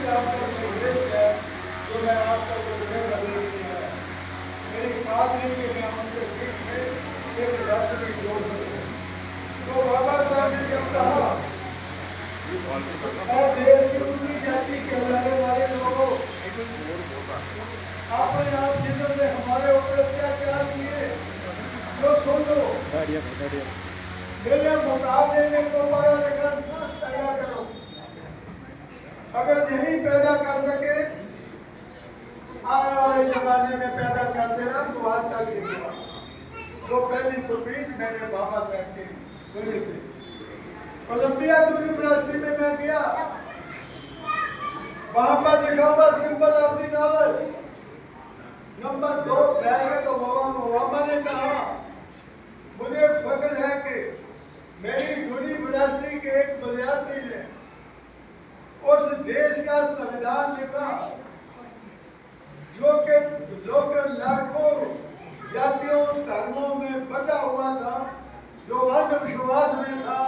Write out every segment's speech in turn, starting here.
आपका संदेश है जो मैं आपको बोलने वाली है। मेरी बात नहीं कि मैं उनके बीच में एक रक्त भी जोड़ सकूं। तो बाबा साहब ने जब कहा देश की ऊंची जाति कहलाने वाले लोगों, आपने आप जिन्होंने हमारे ऊपर अत्याचार किए जो सुन लो, मेरे मुकाबले में को पढ़ा लिखा पैदा करो। अगर नहीं पैदा कर सके आने वाले जमाने में पैदा कर देना तो आज तक नहीं हुआ। तो पहली स्पीच मैंने बाबा साहब की सुनी थी। कोलंबिया यूनिवर्सिटी में मैं गया, वहां पर लिखा हुआ symbol of the knowledge number 2 bag. तो बाबा ने कहा मुझे फख्र है कि मेरी यूनिवर्सिटी के एक विद्यार्थी ने उस देश का संविधान लिखा जो कि लाखों जातियों धर्मों में बटा हुआ था, जो अंधविश्वास में था,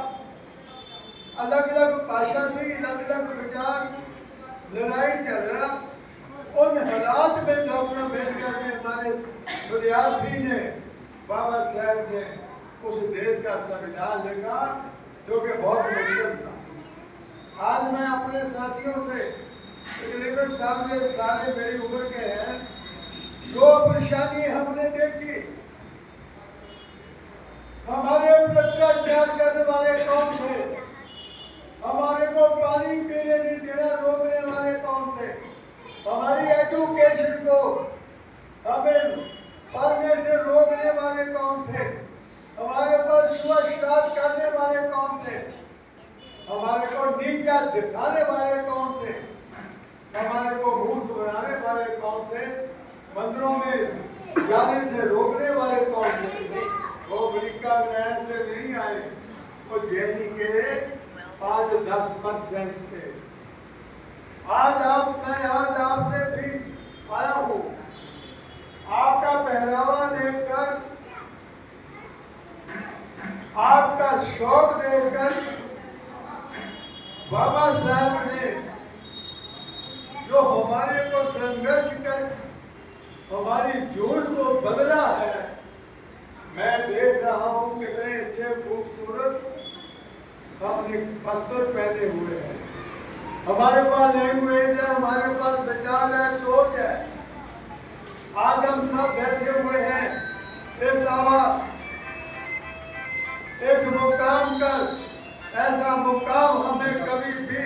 अलग अलग भाषा थी, अलग अलग विचार, लड़ाई झगड़ा। उन हालात में डॉक्टर अम्बेडकर ने, हमारे विद्यार्थी ने, बाबा साहब ने उस देश का संविधान लिखा जो कि बहुत मुश्किल था। आज मैं अपने साथियों से तकरीबन सारे मेरी उम्र के हैं, जो परेशानी हमने देखी, हमारे अत्याचार करने वाले कौन थे, हमारे को पानी पीने नहीं देना रोकने वाले कौन थे, हमारी एजुकेशन को हमें पढ़ने से रोकने वाले कौन थे, हमारे पर सुविचार करने वाले कौन थे, हमारे को नीचा दिखाने वाले कौन थे, हमारे को मूर्ख बनाने वाले कौन थे, मंदिरों में जाने से रोकने वाले कौन थे। वो अमेरिका लैंड से नहीं आए, वो जेई के 5-10% थे। मैं आज आपसे भी आया हूँ, आपका पहनावा देखकर, आपका शौक देखकर बाबा साहब ने जो हमारे को संघर्ष कर हमारी झूठ को बदला है, मैं देख रहा हूँ कितने अच्छे खूबसूरत अपने वस्त्र पहने हुए हैं। हमारे पास लैंग्वेज है, हमारे पास विचार है, सोच है। आज हम सब बैठे हुए हैं इस मुकाम पर। ऐसा मुकाम हमें कभी भी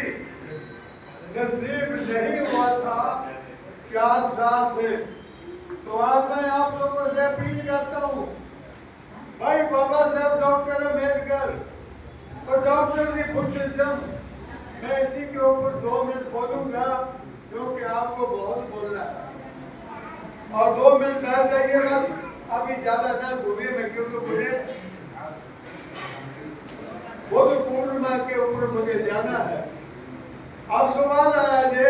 नसीब नहीं हुआ था 4 साल से। तो आज मैं आप लोगों से अपील करता हूँ, भाई बाबा साहब डॉक्टर अम्बेडकर और डॉक्टर दी बुद्धिज्म, मैं इसी के ऊपर 2 मिनट बोलूंगा क्योंकि आपको बहुत बोलना है और 2 मिनट बैठ जाइए बस, अभी ज्यादा ना घूमे मैं, क्योंकि मुझे बुद्ध पूर्णिमा के ऊपर मुझे जाना है। अब सवाल आया जे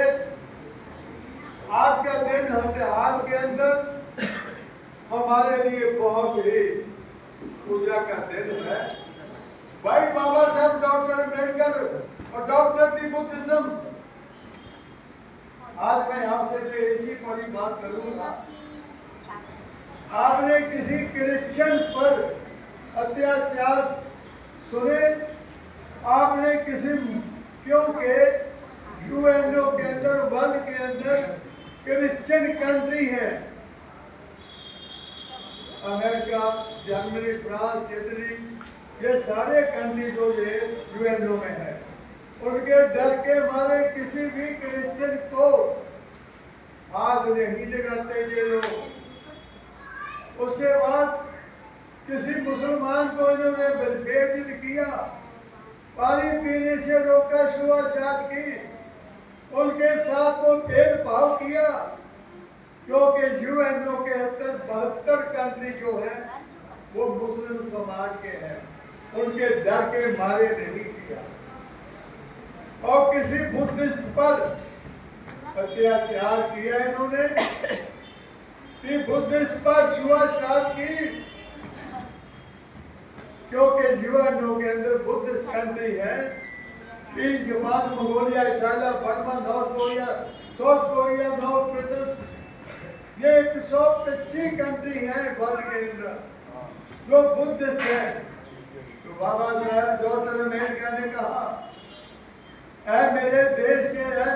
आज का दिन इतिहास के अंदर हमारे लिए बहुत ही पूजा का दिन है। भाई बाबा साहब डॉक्टर अम्बेडकर और डॉक्टर दी बुद्धिज्म, आज मैं आपसे जो इसी वाली बात करूंगा, आपने किसी क्रिश्चियन पर अत्याचार सुने, आपने किसी, क्योंकि यूएनओ के अंदर, वर्ल्ड के अंदर क्रिश्चियन कंट्री है, अमेरिका, जर्मनी, फ्रांस, इटली, ये सारे कंट्री जो ये यूएनओ में है, उनके डर के मारे किसी भी क्रिश्चियन को हाथ नहीं लगाते ये लोग। उसके बाद किसी मुसलमान को इन्होंने बेइज्जत किया, पानी पीने से रोका, छुआछूत की, उनके साथ को भेदभाव किया, क्योंकि यूएनओ के अंदर 72 कंट्री जो है वो मुस्लिम समाज के हैं, उनके डर के मारे नहीं किया। और किसी बुद्धिस्ट पर अत्याचार किया इन्होंने, कि बुद्धिस्ट पर छुआछूत की, क्योंकि यूएनओ के अंदर बुद्धिस्ट कंट्री है, चीन, Japan, Mongolia, China, Burma, north Korea, south Korea, north Britain, ये 125 कंट्री हैं वर्ल्ड के अंदर जो बुद्धिस्ट है। तो बाबा साहब डॉक्टर अम्बेडकर ने कहा, ऐ मेरे देश के, ऐ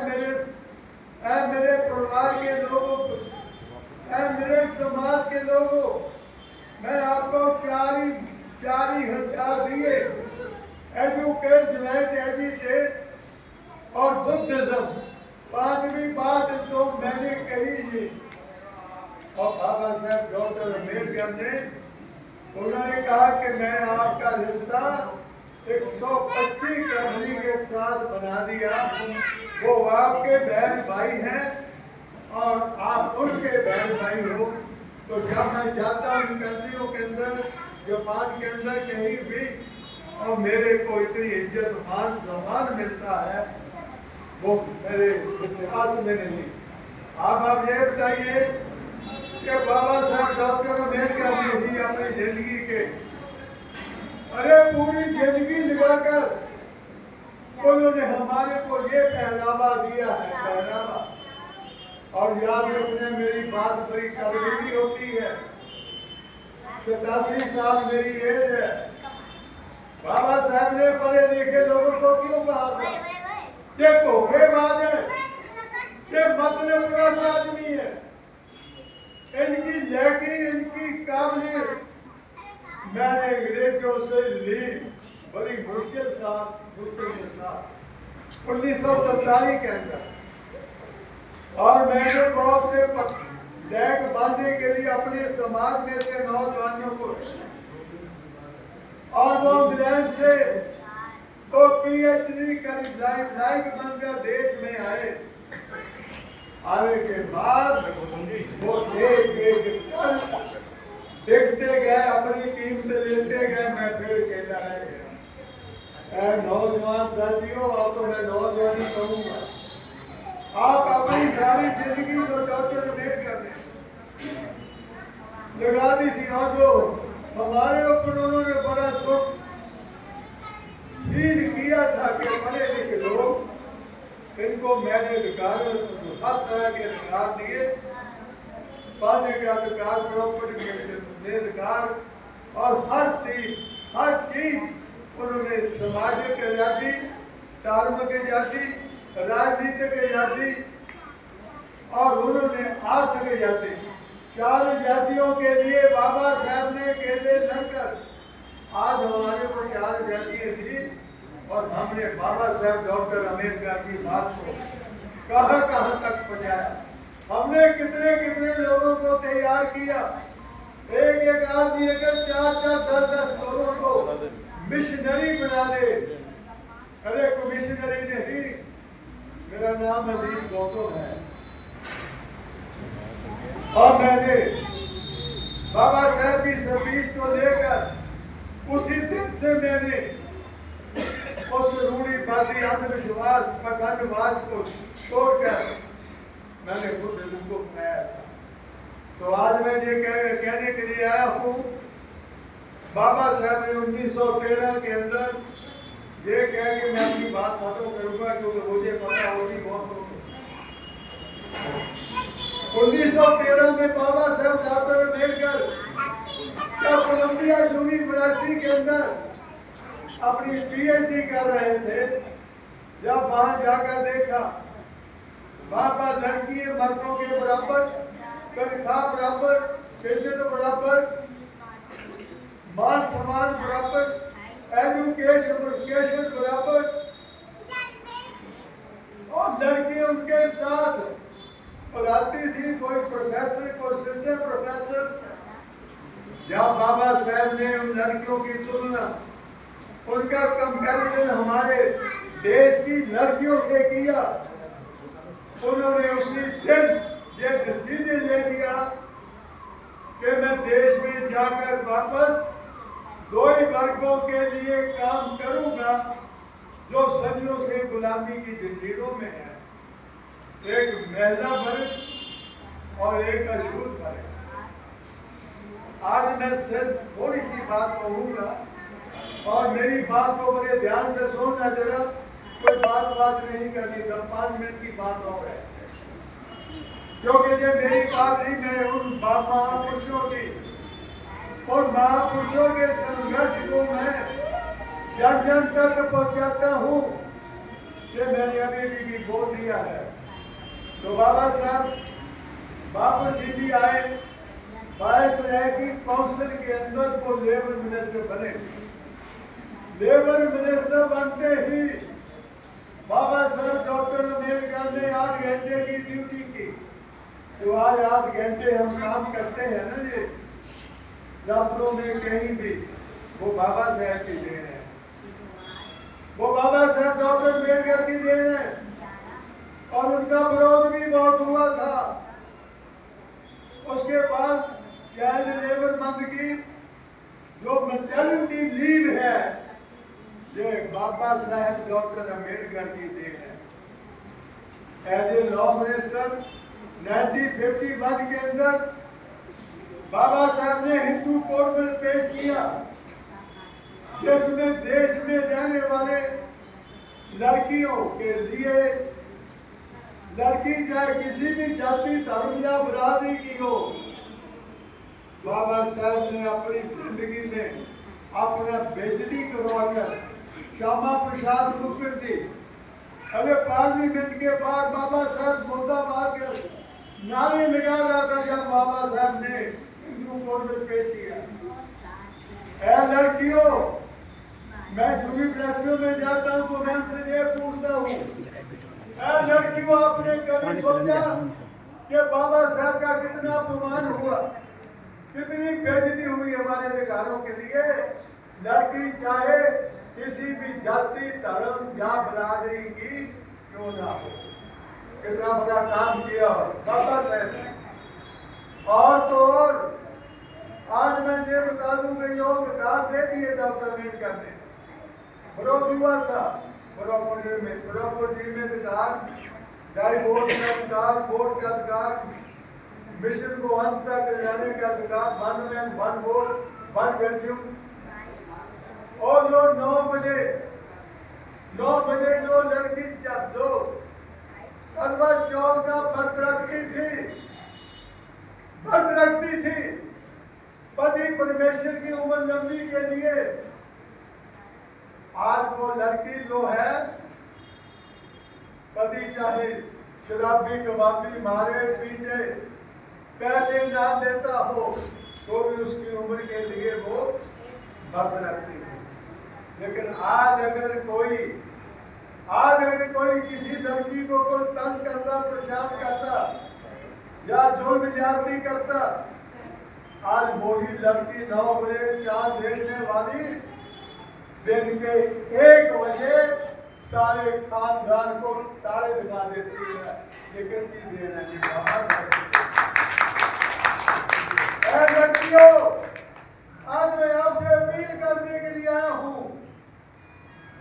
मेरे परिवार के लोगों, ऐ मेरे समाज के लोगों, मैं आपको 40,000 दिए, एजुकेट, यूनाइट, एजिटेट और बुद्धिज्म, 5वीं बात तो मैंने कही नहीं। और बाबा साहब डॉक्टर अम्बेडकर ने उन्होंने कहा कि मैं आपका रिश्ता 125 कंट्री के साथ बना दिया, वो आपके बहन भाई हैं और आप उनके बहन भाई हो। तो जब मैं जाता हूँ कंट्रियों के अंदर, जापान के अंदर कहीं भी, और मेरे को इतनी इज्जत मान सम्मान मिलता है, वो मेरे इतिहास में नहीं। आप ये बताइए कि बाबा साहब डॉक्टर अम्बेडकर ने भी अपनी जिंदगी के, अरे पूरी जिंदगी लगाकर उन्होंने हमारे को ये पहनावा दिया है, पहनावा। और याद रखने, मेरी बात बड़ी कड़वी भी होती है, 87 साल मेरी एज है। बाबा साहब ने पढ़े लिखे लोगों को क्यों कहा था ये धोखेबाज है, ये मतलब आदमी है, इनकी लड़की, इनकी काबिलियत मैंने अंग्रेजों से ली बड़ी मुश्किल के साथ 1943 के अंदर। और मैंने बहुत से लैग बांधने के लिए अपने समाज में से नौजवानों को, और वो इंग्लैंड से तो PhD कर लाइक बनकर देश में आए। आने के बाद वो देखते गए, अपनी कीमत लेते गए, मैं फिर अकेला रह गया। नौजवान साथियों, आप तो मैं नौजवानी कहूँगा, आप अपनी सारी जिंदगी जो डॉक्टर अम्बेडकर ने लगा दी थी, और जो हमारे ऊपर उन्होंने बड़ा दुख फील किया था कि पढ़े लिखे लोग, इनको मैंने अधिकार, हर तरह के अधिकार दिए, पाने का अधिकार, प्रॉपर्टी के अधिकार, और हर चीज उन्होंने, सामाजिक आजादी, धार्मिक आजादी, राजनीतिक आजादी, और उन्होंने आर्थिक आजादी, 4 आजादियों के लिए बाबा साहब ने अकेले लड़कर आज हमारे को 4 आजादियां दी। और हमने बाबा साहब डॉक्टर अम्बेडकर की बात को कहां तक पहुंचाया। हमने कितने लोगों को तैयार किया। एक आदमी अगर 4 10 लोगों को मिशनरी बना दे, अरे कमिश्नरी नहीं, मेरा नाम अजीत गौतम है, और मैंने बाबा साहब की सर्विस को लेकर उसी दिन से मैंने उस रूढ़िवादी अंधविश्वास, पखंडवाद को छोड़कर मैंने खुद उनको बनाया था। तो आज मैं ये कहने के लिए आया हूँ, बाबा साहब ने 1913 के अंदर ये कह के मैं अपनी बात खत्म करूंगा, क्योंकि मुझे पता होगी बहुत लोग। 1913 में बाबा साहब डॉक्टर अम्बेडकर कोलंबिया यूनिवर्सिटी के अंदर अपनी PhD कर रहे थे। जब वहां जाकर देखा, वहां पर लड़की मर्दों के बराबर, तनख्वाह बराबर, इज्जत बराबर, मान सम्मान बराबर, एजुकेशन बराबर, और लड़की उनके साथ पढ़ाती थी, कोई प्रोफेसर, कोई असिस्टेंट प्रोफेसर। जब बाबा साहब ने उन लड़कियों की तुलना, उनका कंपैरिजन हमारे देश की लड़कियों से किया, उन्होंने उसी दिन ये डिसीजन ले लिया कि मैं देश में जाकर वापस 2 ही वर्गों के लिए काम करूंगा जो सदियों से गुलामी की जंजीरों में है, एक महिला वर्ग और एक अछूत वर्ग। आज मैं सिर्फ थोड़ी सी बात कहूंगा, और मेरी बात को बड़े ध्यान से सुनना जरा। कोई बात नहीं करनी, 10-5 मिनट की बात और है, क्योंकि ये मेरी बात में उन महापुरुषों की और महापुरुषों के संघर्ष को मैं जन जन तक पहुंचाता हूँ, ये मैंने अभी भी बोल दिया है। तो बाबा साहब वापस इंडिया आए, बात है कि काउंसिल के अंदर वो लेबर मिनिस्टर बने। लेबर मिनिस्टर बनते ही बाबा साहब डॉक्टर अम्बेडकर ने 8 घंटे की ड्यूटी की। जो आज 8 घंटे हम काम करते हैं ना ये दफ्तरों में कहीं भी, वो बाबा साहब की देन है, वो बाबा साहब डॉक्टर अम्बेडकर की देन है। और उनका विरोध भी बहुत हुआ था। उसके बाद चाइल्ड लेबर बंद की, जो मैटरनिटी लीव है ये बाबा साहब डॉक्टर अम्बेडकर की देन है। एज ए लॉ मिनिस्टर 1951 के अंदर बाबा साहब ने हिंदू कोड बिल पेश किया, जिसमें देश में रहने वाले लड़कियों के लिए, लड़की चाहे किसी भी जाति धर्म या बिरादरी की हो, बाबा साहब ने अपनी जिंदगी में अपना बेइज्जती करवाकर श्यामा प्रसाद मुखर्जी, अरे पार्लियामेंट के बाद बाबा साहब मुर्दाबाद के नारे लगा रहा था जब बाबा साहब ने हिंदू कोड में पेश किया। ऐ लड़कियों, मैं जो भी प्रश्नों में जाता हूँ तो मैं उनसे ये पूछता हूँ, लड़कियों आपने कभी सोचा कि बाबा साहब का कितना अपमान हुआ, कितनी बेइज्जती हुई हमारे अधिकारों के लिए। लड़की चाहे किसी भी जाति धर्म या बिरादरी की क्यों ना हो, कितना बड़ा काम किया बाबा साहब ने। और तो और आज मैं ये बता दूं कि योग अधिकार दे दिए डॉक्टर अम्बेडकर ने, विरोध हुआ था प्रॉपर्टी में अधिकार, डाइवोर्स का अधिकार, वोट का अधिकार, मिशन को अंत तक लाने का अधिकार, 1 मैन 1 वोट 1 वैल्यू। और जो 9 बजे जो लड़की जो करवा चौथ का व्रत रखती थी पति परमेश्वर की उम्र लंबी के लिए, आज वो लड़की जो है पति चाहे शराबी कबाबी मारे पीटे पैसे ना देता हो तो भी उसकी उम्र के लिए वो व्रत रखती है। लेकिन आज अगर कोई किसी लड़की को कोई तंग करता, परेशान करता या जुल्म ज्यादती करता, आज वही लड़की 9 बजे चांद देखने वाली दिन के 1 बजे सारे खानदान को तारे दिखा देती है। ये किसकी देन है? लड़कियों, आज मैं आपसे अपील करने के लिए आया हूँ,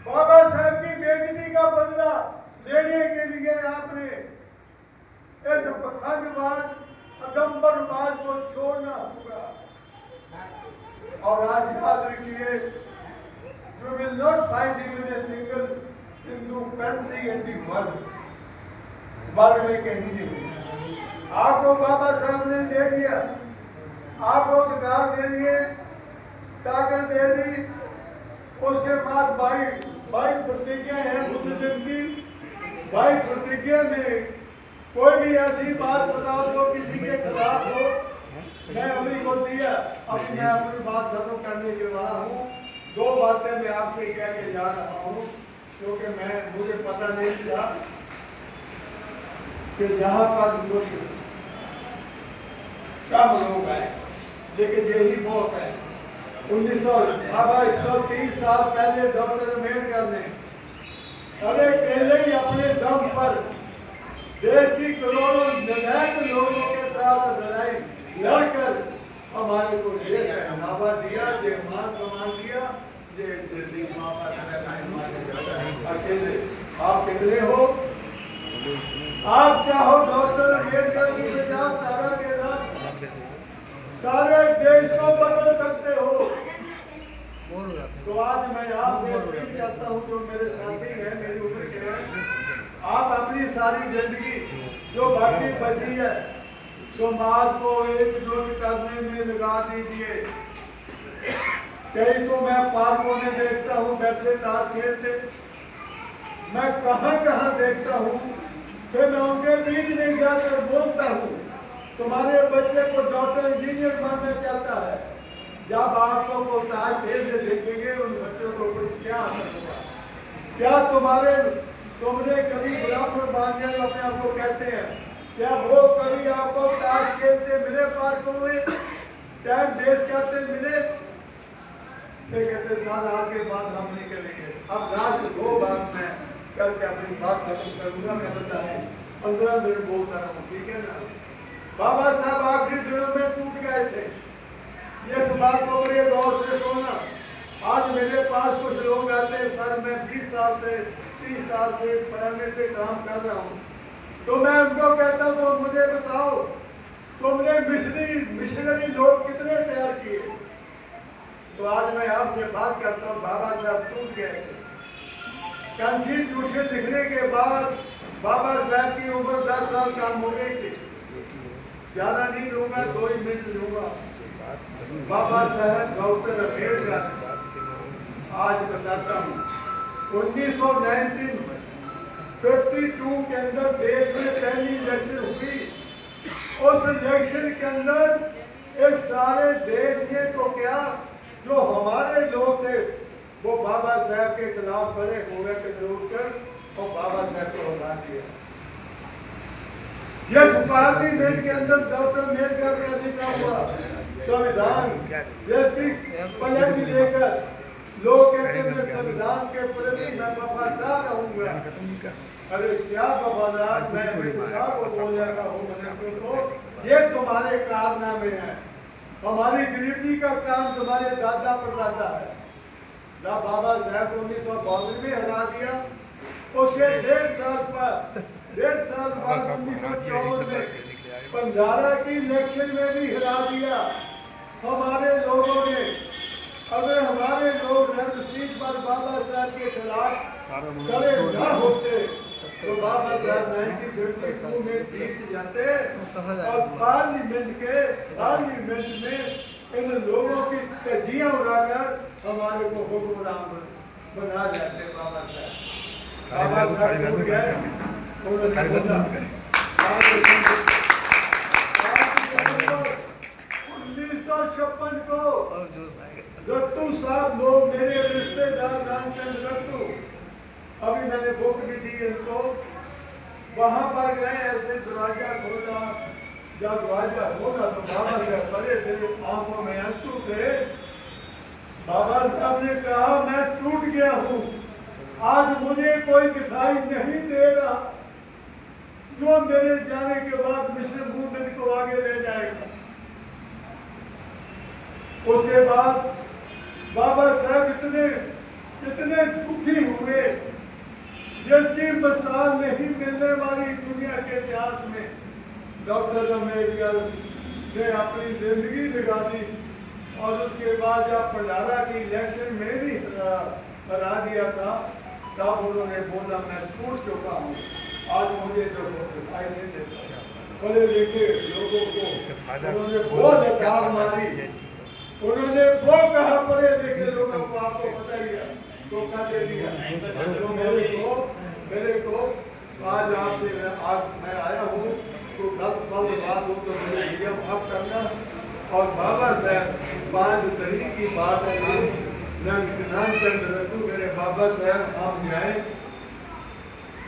बाबा साहब की बेइज्जती का बदला लेने के लिए आपने इस पखंडवाद अडम्बरवाद को छोड़ना होगा। और आज याद रखिए, you will not find even a single Hindu country in the world, world में कहीं नहीं। आपको बाबा साहब ने दे दिया, आपको अधिकार दे दिए, ताकत दे दी। उसके पास 22 प्रतिज्ञा है बुद्धिज्म की। 22 प्रतिज्ञा में कोई भी ऐसी बात बताओ जो किसी के खिलाफ हो, मैं अभी को दिया। अभी मैं अपनी बात खत्म करने के वाला हूँ। 2 बातें मैं आपसे कह के जा रहा हूँ, क्योंकि मुझे पता नहीं था कि यहाँ पर कम लोग हैं, लेकिन यही बहुत है। 130 साल पहले डॉक्टर अम्बेडकर ने अकेले ही अपने दम पर देश की करोड़ों निर्णायक लोगों के साथ लड़ाई लड़कर हमारे को ये पहनावा दिया, ये मान सम्मान दिया, ये अकेले। आप कितने हो? आप चाहो डॉक्टर अम्बेडकर की विचारधारा के साथ सारे देश को बदल सकते हो। तो आज मैं आपसे अपील करता हूँ, जो मेरे साथी हैं, मेरी उम्र के हैं, आप अपनी सारी जिंदगी जो बाकी बची है समाज को एकजुट करने में लगा दीजिए। कई तो मैं पार्कों में देखता हूँ बच्चे ताश खेलते, मैं कहाँ कहाँ देखता हूँ, फिर मैं उनके बीच में जाकर बोलता हूँ तुम्हारे बच्चे को डॉक्टर इंजीनियर बनना चाहता है। जब आपको वो ताश खेलते देखेंगे उन बच्चों को कुछ क्या होगा? क्या तुमने कभी ब्राह्मण बांधे अपने आप को कहते हैं, क्या वो कभी आपको ताश खेलते मिले पार्कों में, टाइम वेस्ट करते मिले? फिर कहते साल आगे बात हम नहीं करेंगे। अब लास्ट 2 बात मैं करके अपनी बात खत्म करूंगा। मैं बताए 15 दिन बोलता रहूँ, ठीक है ना? बाबा साहब आखिरी दिनों में टूट गए थे। ये बात को बड़े गौर से सुनना। आज मेरे पास कुछ लोग आते हैं, सर मैं 20 साल से 30 साल से पढ़ने से काम कर रहा हूँ, तो मैं उनको कहता हूँ तो मुझे बताओ तुमने मिशनरी लोग कितने तैयार किए? तो आज मैं आपसे बात करता हूँ, बाबा साहब टूट गए थे। कॉन्स्टिट्यूशन लिखने के बाद बाबा साहब की उम्र 10 साल कम हो गई थी। ज्यादा नहीं लूंगा, 2 ही मिनट लूंगा। बाबा साहब डॉक्टर अम्बेडकर, आज बताता हूँ 1952 के अंदर देश में पहली इलेक्शन हुई। उस इलेक्शन के अंदर इस सारे देश ने तो क्या, जो हमारे लोग थे वो बाबा साहब के खिलाफ खड़े हो गए के जरूर कर और बाबा साहब को हटा दिया। जिस पार्लियामेंट के अंदर डॉक्टर अम्बेडकर का लिखा हुआ संविधान जैसी पलट लेकर लोग कहते हैं संविधान के प्रति मैं वफादार रहूंगा। अरे क्या वफादार, मैं बोल जाएगा हो, ये तुम्हारे कारनामे हैं। हमारी गरीबी का काम तुम्हारे दादा परदादा है। ना बाबा साहब को 1952 में हरा दिया, उसके 1.5 साल बाद 1954 में 15 की इलेक्शन में भी हरा दिया हमारे लोगों ने। अगर हमारे लोग हर सीट पर बाबा साहब के खिलाफ खड़े न होते तो बाबा साहब 1952 में जीत जाते और पार्लियामेंट में इन लोगों की कजियां उड़ाकर हमारे को हुक्मरान बना जाते। बाबा साहब उठ गए, उन्होंने 1956 को रत्तू साहब लोग मेरे रिश्तेदार रामचंद्र रत्तू, अभी मैंने बुक भी दी इनको, वहां पर गए, ऐसे दरवाजा खोला, जब दरवाजा खोला तो बाबा साहब खड़े थे, आंखों में आंसू थे। बाबा साहब ने कहा मैं टूट गया हूँ, आज मुझे कोई दिखाई नहीं दे रहा जो मेरे जाने के बाद मिशन मूवमेंट को आगे ले जाएगा। उसके बाद बाबा साहब इतने दुखी हुए जिसकी मिसाल नहीं मिलने वाली दुनिया के इतिहास में। डॉक्टर अम्बेडकर ने अपनी जिंदगी लगा दी और उसके बाद जब भंडारा की इलेक्शन में भी हरा दिया था, तब उन्होंने बोला मैं टूट चुका हूँ, आज मुझे जो दिखाई नहीं देता। पढ़े लिखे लोगों को उन्होंने बहुत हतार मारी, उन्होंने वो कहा पढ़े लिखे लोगों को, आपको पता ही है, धोखा दे दिया। तो मेरे को आज आपसे मैं आया हूँ, तो गलत बात हो तो मुझे नियम माफ करना। और बाबा साहब 5 तारीख की बात है, रामचंद्र रत्तू मेरे बाबा साहब हम जाए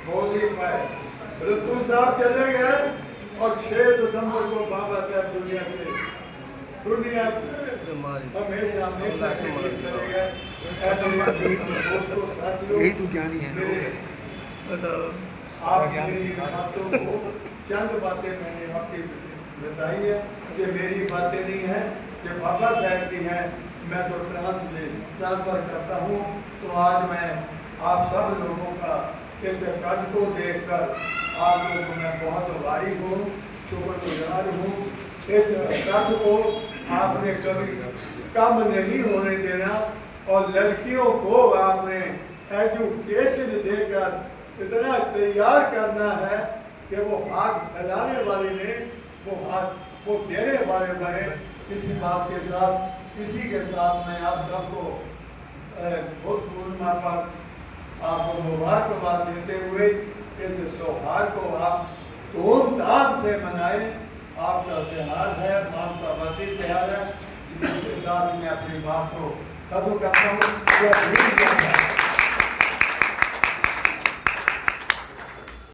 बोल नहीं पाए, रत्तू साहब चले गए और 6 दिसंबर को बाबा साहब दुनिया से हमेशा चले गए। यही तो ज्ञानी है। आप मेरी बातों को चंद बातें मैंने आपकी बताई है, ये मेरी बातें नहीं है, ये बाबा साहब की है। मैं तो ट्रांसफर करता हूँ। तो आज मैं आप सब लोगों का इस कद को देखकर आप लोगों को मैं बहुत आभारी हूँ, शुक्रगुजार हूँ। इस कद को आपने कभी कम नहीं होने देना। और लड़कियों को आपने एजुकेशन देकर इतना तैयार करना है कि वो हाथ फैलाने वाले ने वो हाथ वो देने वाले बने। किसी बात के साथ किसी के साथ मैं आप सबको बहुत पूर्णिमा पर आपको मुबारकबाद देते हुए इस त्योहार को आप धूमधाम से मनाएं। आपका त्योहार है, मानवतावादी त्योहार है। इसके साथ मैं अपनी बात को खत्म करता हूँ।